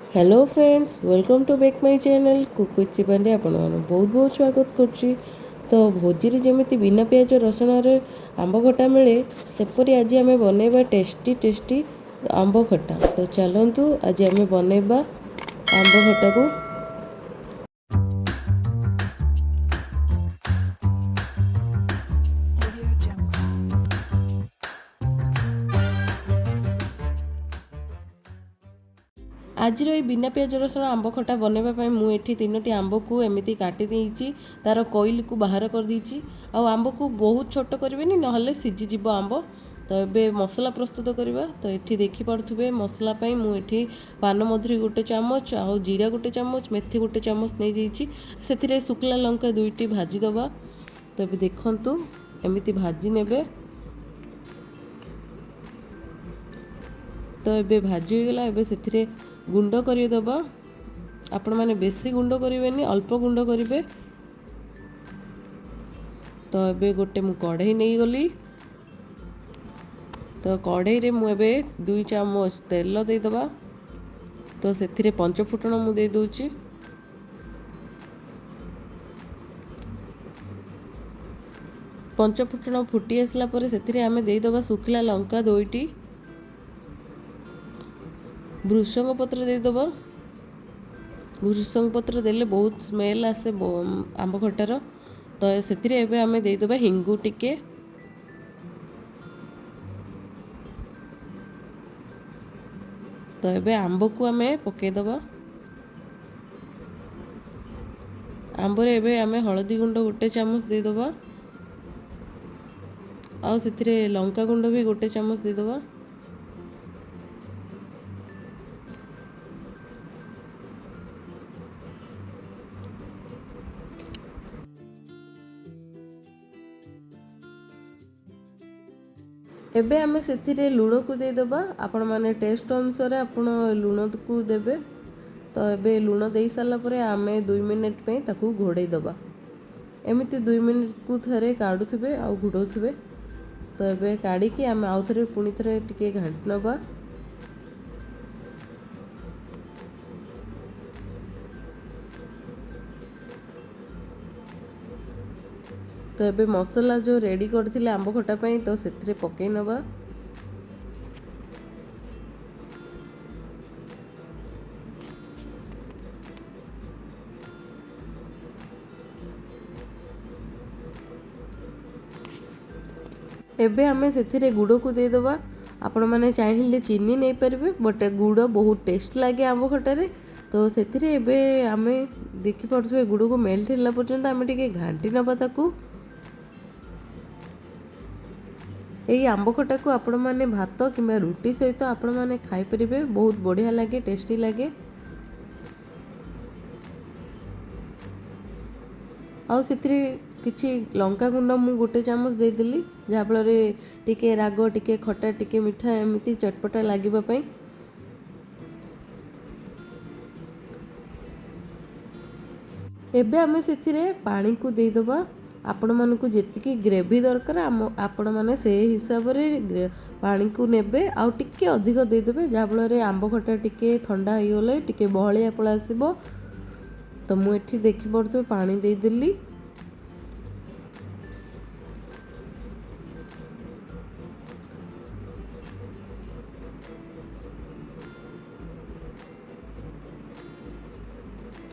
Hello friends, welcome to back my channel cook with Shivani. आपण बहुत बहुत स्वागत करछि। तो भोजी रे जेमिति बिना प्याज रसुण रे आंब खटा मिले सेपरी आज आम बनैबा टेस्टी टेस्टी आंब खटा। तो चलतु आज आम बनैबा आंब खटा को। आज बिना प्याज रसुण आंब खटा बनवाई मुझे तीनोटी आंब को एमती काटी देती तार कोइल को बाहर कर देती। आंब को बहुत छोट करें ना सीझीज आंब। तो ये मसला प्रस्तुत करवा। तो ये देखिपे मसला मुझे पान मधुरी गोटे चामच आ जीरा गोटे चामच मेथी गोटे चामच नहीं जाइए। से शुक्ला लंका दुईटी भाजीदबा। तो ये देखु एमती भाजी ने। तो ये भाजी होगला। एबे से गुंड करदेबा। आपण मैंने बेसी गुंड करें अल्प गुंड करेंगे। तो ये गोटे मु कढ़ई नहीं गली। तो कढ़ई रे मुझे 2 चामच तेल देदबा। तो से पंचफुटण मु दे दूची। पंचफुटण फुटी आसला परे से आमे देदबा शुखला लंका दुईटी, भृषंग पत्र देदबा। भृषंग पत्र देले बहुत स्मेल आसे आंब खटार। तो से आमे देदबा हिंगु टिके। तो ये आंब को आमे पकेदबा। आंबर एबे आमे हलदी गुंड गोटे चामच देदबा। आ से लंका गुंड भी गोटे चामच देदबा। एबे आमे से लुण को देदबा। आपण माने टेस्ट अनुसार आपण लुण को देबे। तो एबे लुण दे सारा परे आमे 2 मिनिट पे ताकू घोड़े दबा। एमिति 2 मिनिट को थरे काढुथिबे आ घुडौथिबे। तो एबे काढ़ी की आमे आउ थरे पुणी थरे टिके घांटी नबा। तो एबे मसला जो रेडी करथिले आंब खटा पई तो सेथिरे पकेई नबा। एबे आमे सेथिरे गुड़ को दे दबा। आपण माने चाहिए चीनी नहीं पारे बट गुड़ बहुत टेस्ट लगे आंब खटारे। तो सेथिरे एबे आमे देखि पड़थबे गुड़ को मेल्ट होला पर्यंत आमे टिके घांटी नबा ताकू। यही आंब खटा को आपण माने भात कि रुटी सहित आपण माने खाई परिबे। बहुत बढ़िया लगे, टेस्टी लगे। आउ सेथिरे किछि लंका गुंड मु गोटे चामच देदेली जहाँफल टिके राग टिके खटा टिके मिठा एमती चटपटा लागिबा पई। एबे आमे सेथिरे पानी को दे दबा। आपण मानकु जेतिकी ग्रेवी दरकार आपण माने से हिसाब रे पानी को नेबे आउ टिके अधिक दे देबे जहाँफल आंब खटा टिके ठंडा हो गले टिके बहलिया पळ आसीबो। तो मु एठी देखि पड़थबे पानी दे देली।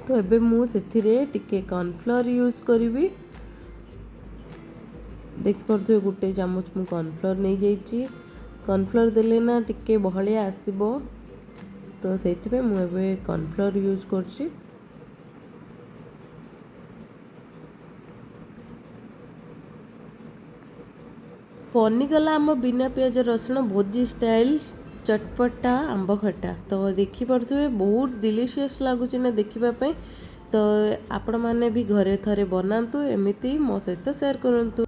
तो एबे मु सेथिरे टिके कॉर्नफ्लोर यूज करिवि। देख पड़थबे गोटे चामच मु कॉर्नफ्लोर नहीं जाइछि। कॉर्नफ्लोर देले ना टिके बहलिया आसीबो। तो सेथिबे मु एबे कॉर्नफ्लोर यूज करछि। बनीगला आम बिना प्याज रसुण भोजी स्टाइल चटपटा आंब खटा। तो देखि पड़थबे बहुत डिलीशियस लगुच ना देखिबा पई। तो आपण माने भी घरे थरे बनातु एमिति मो सहित शेयर करंतु।